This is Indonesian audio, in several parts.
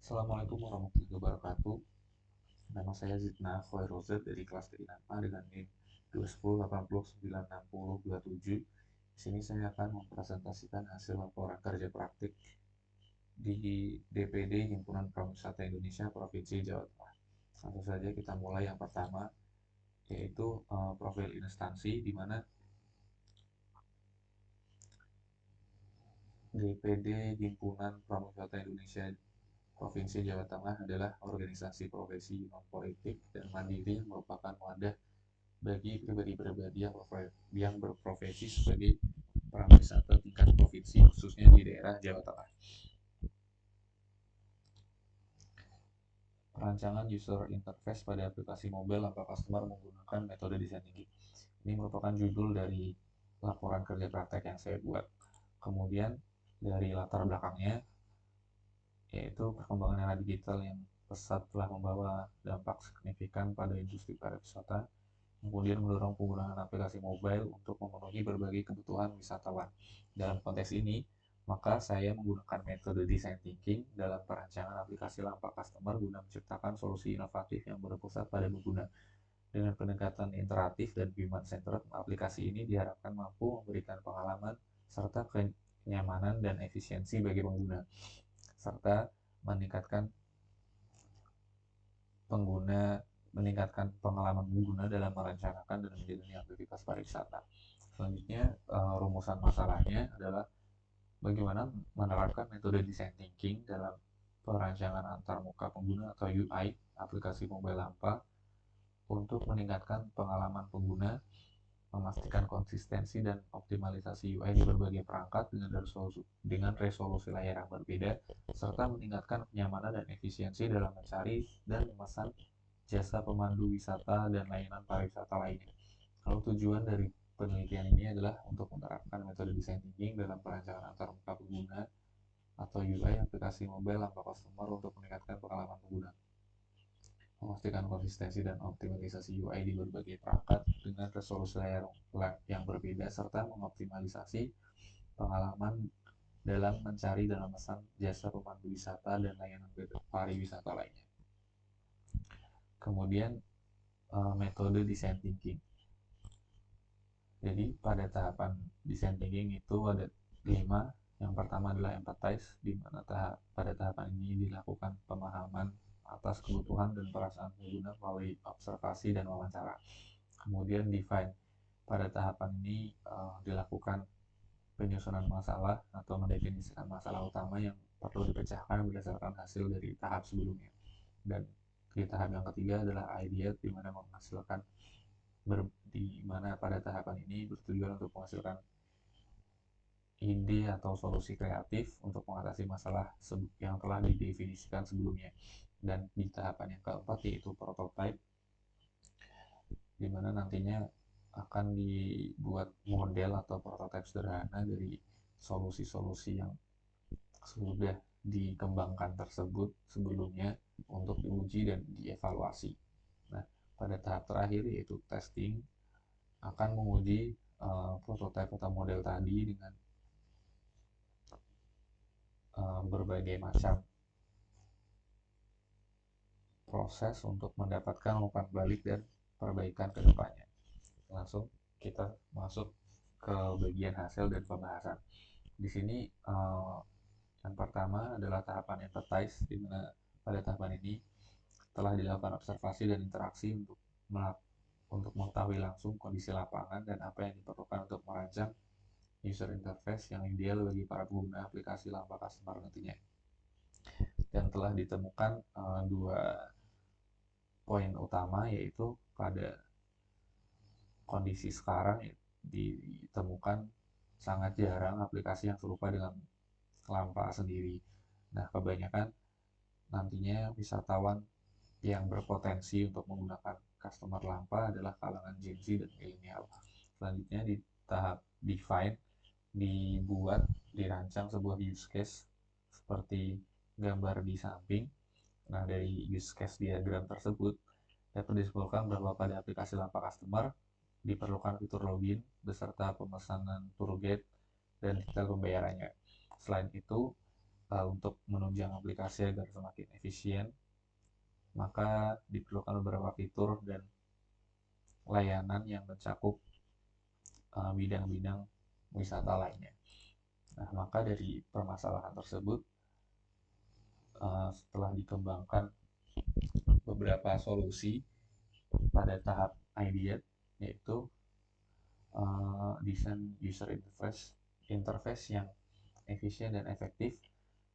Assalamualaikum warahmatullahi wabarakatuh. Nama saya Zidna Khoirozet dari kelas TI6A dengan NIM 210809027. Di sini saya akan mempresentasikan hasil laporan kerja praktik di DPD Himpunan Prawisata Indonesia Provinsi Jawa Tengah. Langsung saja kita mulai yang pertama, yaitu profil instansi, di mana DPD Himpunan Prawisata Indonesia Provinsi Jawa Tengah adalah organisasi profesi non-politik dan mandiri yang merupakan wadah bagi pribadi-pribadi yang berprofesi sebagai pariwisata tingkat provinsi, khususnya di daerah Jawa Tengah. Perancangan user interface pada aplikasi mobile tanpa customer menggunakan metode design thinking. Ini merupakan judul dari laporan kerja praktek yang saya buat. Kemudian dari latar belakangnya, yaitu perkembangan era digital yang pesat telah membawa dampak signifikan pada industri pariwisata, kemudian mendorong penggunaan aplikasi mobile untuk memenuhi berbagai kebutuhan wisatawan. Dalam konteks ini, maka saya menggunakan metode design thinking dalam perancangan aplikasi lapak customer guna menciptakan solusi inovatif yang berpusat pada pengguna. Dengan pendekatan interaktif dan human centered, aplikasi ini diharapkan mampu memberikan pengalaman serta kenyamanan dan efisiensi bagi pengguna, serta meningkatkan pengalaman pengguna dalam merencanakan dan menjalani aktivitas pariwisata. Selanjutnya, rumusan masalahnya adalah bagaimana menerapkan metode design thinking dalam perancangan antarmuka pengguna atau UI aplikasi mobile Lampa untuk meningkatkan pengalaman pengguna, memastikan konsistensi dan optimalisasi UI di berbagai perangkat dengan resolusi layar yang berbeda, serta meningkatkan kenyamanan dan efisiensi dalam mencari dan memesan jasa pemandu wisata dan layanan pariwisata lainnya. Kalau tujuan dari penelitian ini adalah untuk menerapkan metode design thinking dalam perancangan antarmuka pengguna atau UI aplikasi mobile tanpa customer untuk meningkatkan pengalaman pengguna, memastikan konsistensi dan optimalisasi UI di berbagai perangkat dengan resolusi layar yang berbeda, serta mengoptimalisasi pengalaman dalam mencari dan memesan jasa pemandu wisata dan layanan pariwisata lainnya. Kemudian metode design thinking. Jadi pada tahapan design thinking itu ada 5. Yang pertama adalah empathize, di mana pada tahapan ini dilakukan pemahaman atas kebutuhan dan perasaan pengguna melalui observasi dan wawancara. Kemudian define, pada tahapan ini dilakukan penyusunan masalah atau mendefinisikan masalah utama yang perlu dipecahkan berdasarkan hasil dari tahap sebelumnya. Dan di tahap yang ketiga adalah idea, di mana menghasilkan di mana pada tahapan ini bertujuan untuk menghasilkan ide atau solusi kreatif untuk mengatasi masalah yang telah didefinisikan sebelumnya. Dan di tahapan yang keempat yaitu prototype, di mana nantinya akan dibuat model atau prototipe sederhana dari solusi-solusi yang sudah dikembangkan tersebut sebelumnya untuk diuji dan dievaluasi. Nah, pada tahap terakhir yaitu testing, akan menguji prototipe atau model tadi dengan berbagai macam proses untuk mendapatkan umpan balik dan perbaikan ke depannya. Langsung kita masuk ke bagian hasil dan pembahasan. Di sini yang pertama adalah tahapan empathize, di mana pada tahapan ini telah dilakukan observasi dan interaksi untuk mengetahui langsung kondisi lapangan dan apa yang diperlukan untuk merancang user interface yang ideal bagi para pengguna aplikasi Lampa Customer nantinya. Dan telah ditemukan 2 poin utama, yaitu pada kondisi sekarang ditemukan sangat jarang aplikasi yang serupa dengan Lampa sendiri. Nah, kebanyakan nantinya wisatawan yang berpotensi untuk menggunakan customer Lampa adalah kalangan Gen Z dan milenial. Selanjutnya di tahap define, dirancang sebuah use case seperti gambar di samping. Nah, dari use case diagram tersebut dapat disimpulkan bahwa pada aplikasi Lampa Customer diperlukan fitur login beserta pemesanan tour guide dan detail pembayarannya. Selain itu, untuk menunjang aplikasi agar semakin efisien, maka diperlukan beberapa fitur dan layanan yang mencakup bidang-bidang wisata lainnya. Nah, maka dari permasalahan tersebut, setelah dikembangkan beberapa solusi pada tahap ideate, yaitu desain user interface yang efisien dan efektif,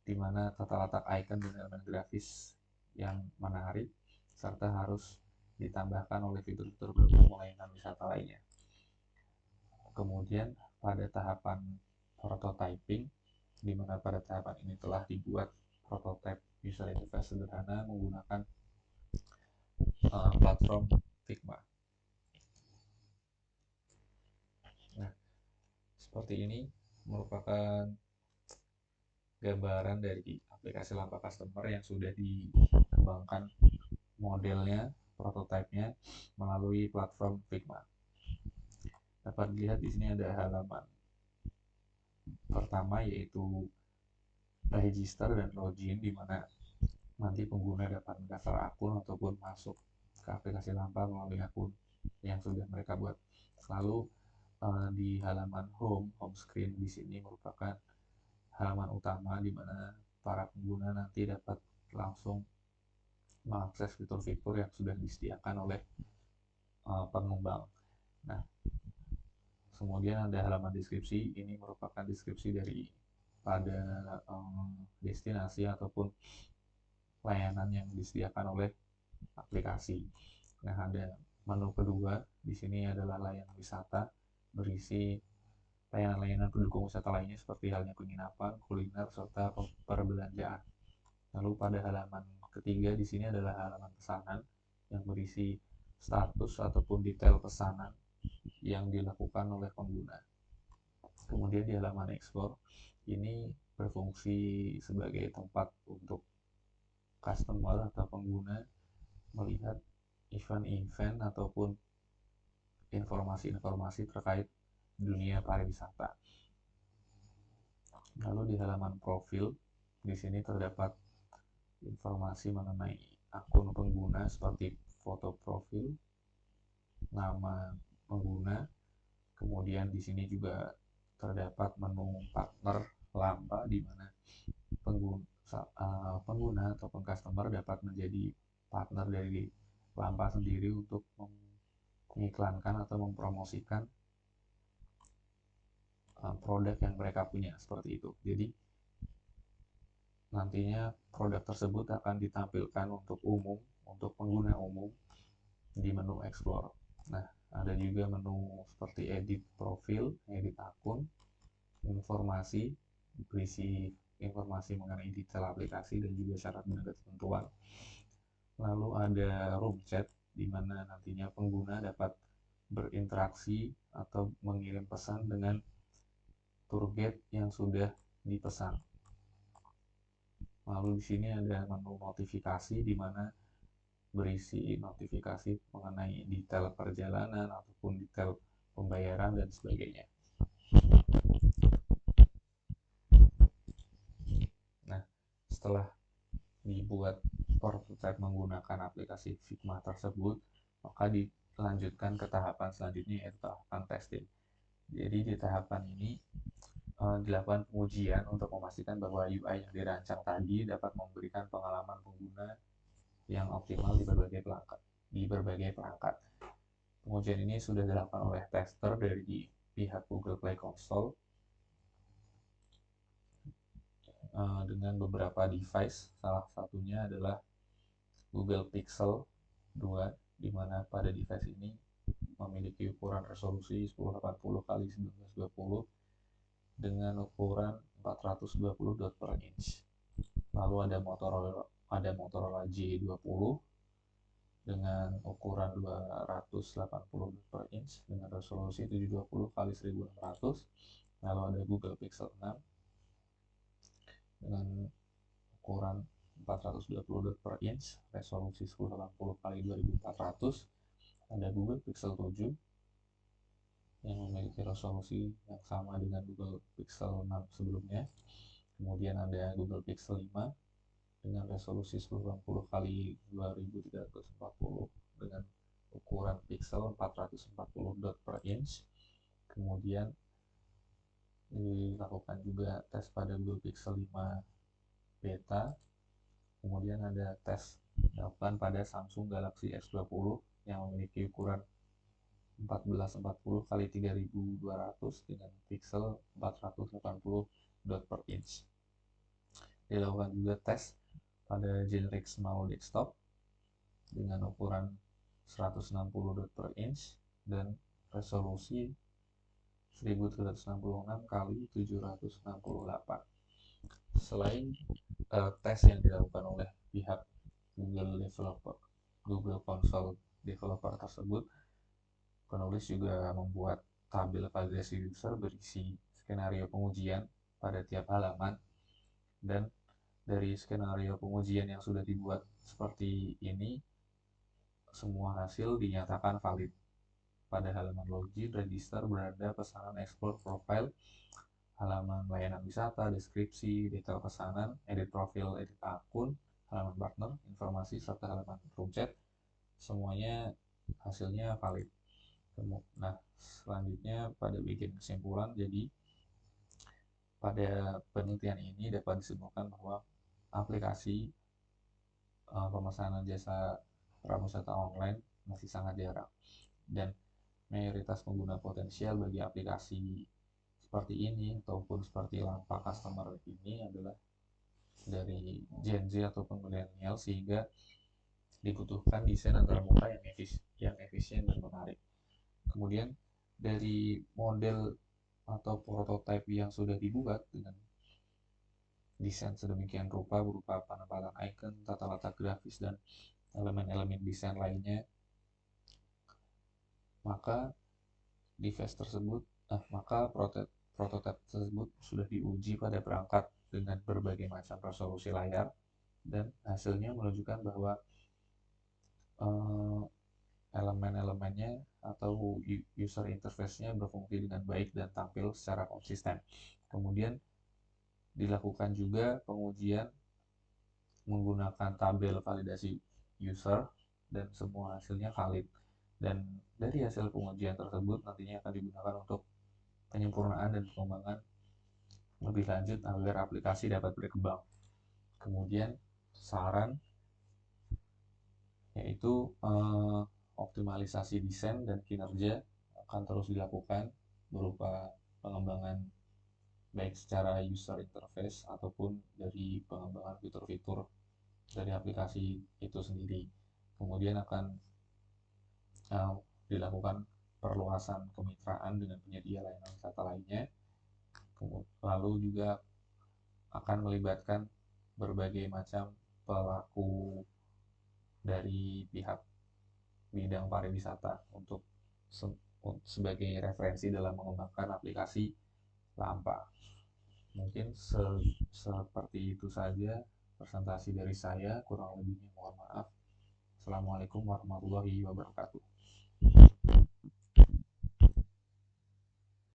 di mana tata letak icon dan elemen grafis yang menarik, serta harus ditambahkan oleh fitur-fitur pendukung layanan wisata lainnya. Kemudian pada tahapan prototyping, di mana pada tahapan ini telah dibuat prototype user interface sederhana menggunakan platform Figma. Nah, seperti ini merupakan gambaran dari aplikasi lampa customer yang sudah dikembangkan modelnya, prototipenya melalui platform Figma. Dapat dilihat di sini ada halaman pertama, yaitu register dan login, di mana nanti pengguna dapat mendaftar akun ataupun masuk ke aplikasi lampa melalui akun yang sudah mereka buat. Lalu di halaman home screen di sini merupakan halaman utama di mana para pengguna nanti dapat langsung mengakses fitur-fitur yang sudah disediakan oleh pengembang. Nah, kemudian ada halaman deskripsi. Ini merupakan deskripsi dari pada destinasi ataupun layanan yang disediakan oleh aplikasi. Nah, ada menu kedua. Di sini adalah layanan wisata, berisi layanan-layanan pendukung wisata lainnya seperti halnya penginapan, kuliner, serta perbelanjaan. Lalu pada halaman ketiga di sini adalah halaman pesanan yang berisi status ataupun detail pesanan yang dilakukan oleh pengguna. Kemudian di halaman explore ini berfungsi sebagai tempat untuk customer atau pengguna melihat event-event ataupun informasi-informasi terkait dunia pariwisata. Lalu di halaman profil, di sini terdapat informasi mengenai akun pengguna seperti foto profil, nama pengguna, kemudian di sini juga terdapat menu partner lampa, di mana pengguna ataupun customer dapat menjadi partner dari lampa sendiri untuk mengiklankan atau mempromosikan produk yang mereka punya, seperti itu. Jadi nantinya produk tersebut akan ditampilkan untuk umum, untuk pengguna umum di menu explore. Nah, ada juga menu seperti edit profil, edit akun, informasi, berisi informasi mengenai detail aplikasi dan juga syarat dan ketentuan. Lalu ada room chat, di mana nantinya pengguna dapat berinteraksi atau mengirim pesan dengan tour guide yang sudah dipesan. Lalu di sini ada menu notifikasi, di mana berisi notifikasi mengenai detail perjalanan ataupun detail pembayaran dan sebagainya. Nah, setelah dibuat prototipe menggunakan aplikasi Figma tersebut, maka dilanjutkan ke tahapan selanjutnya, yaitu tahapan testing. Jadi di tahapan ini dilakukan pengujian untuk memastikan bahwa UI yang dirancang tadi dapat memberikan pengalaman pengguna yang optimal di berbagai perangkat. Pengujian ini sudah dilakukan oleh tester dari pihak Google Play Console dengan beberapa device. Salah satunya adalah Google Pixel 2, di mana pada device ini memiliki ukuran resolusi 1080 x 1920 dengan ukuran 420 dot per inch. Lalu ada Motorola J20 dengan ukuran 280 dot per inch dengan resolusi 720 x 1600. Lalu ada Google Pixel 6 dengan ukuran 420 dot per inch, resolusi 1080 x 2400. Ada Google Pixel 7 yang memiliki resolusi yang sama dengan Google Pixel 6 sebelumnya. Kemudian ada Google Pixel 5 dengan resolusi 1080 kali 2340 dengan ukuran pixel 440 dot per inch. Kemudian dilakukan juga tes pada Google Pixel 5 beta. Kemudian ada tes dilakukan pada Samsung Galaxy S20 yang memiliki ukuran 1440 kali 3200 dengan pixel 480 dot per inch. Dilakukan juga tes pada Genrix Small Desktop dengan ukuran 160 dot per inch dan resolusi 1366 kali 768. Selain tes yang dilakukan oleh pihak Google Console developer tersebut, penulis juga membuat tabel validasi user berisi skenario pengujian pada tiap halaman, dan dari skenario pengujian yang sudah dibuat seperti ini, semua hasil dinyatakan valid. Pada halaman login, register, berada, pesanan, explore, profile, halaman layanan wisata, deskripsi, detail pesanan, edit profil, edit akun, halaman partner, informasi, serta halaman room chat, semuanya hasilnya valid. Nah, selanjutnya pada bikin kesimpulan, jadi pada penelitian ini dapat disimpulkan bahwa aplikasi pemesanan jasa prawisata online masih sangat jarang, dan mayoritas pengguna potensial bagi aplikasi seperti ini ataupun seperti Lampa Customer ini adalah dari Gen Z ataupun milenial, sehingga dibutuhkan desain antarmuka yang efisien dan menarik. Kemudian dari model atau prototipe yang sudah dibuat dengan desain sedemikian rupa berupa penempalan icon, tata letak grafis, dan elemen-elemen desain lainnya, maka prototipe tersebut sudah diuji pada perangkat dengan berbagai macam resolusi layar, dan hasilnya menunjukkan bahwa elemen-elemennya atau user interface-nya berfungsi dengan baik dan tampil secara konsisten. Kemudian dilakukan juga pengujian menggunakan tabel validasi user dan semua hasilnya valid. Dan dari hasil pengujian tersebut nantinya akan digunakan untuk penyempurnaan dan pengembangan lebih lanjut agar aplikasi dapat berkembang. Kemudian saran yaitu optimalisasi desain dan kinerja akan terus dilakukan berupa pengembangan baik secara user interface ataupun dari pengembangan fitur-fitur dari aplikasi itu sendiri. Kemudian akan dilakukan perluasan kemitraan dengan penyedia layanan wisata lainnya. Lalu juga akan melibatkan berbagai macam pelaku dari pihak bidang pariwisata untuk sebagai referensi dalam mengembangkan aplikasi Lampa. Mungkin seperti itu saja presentasi dari saya, kurang lebihnya mohon maaf. Assalamualaikum warahmatullahi wabarakatuh.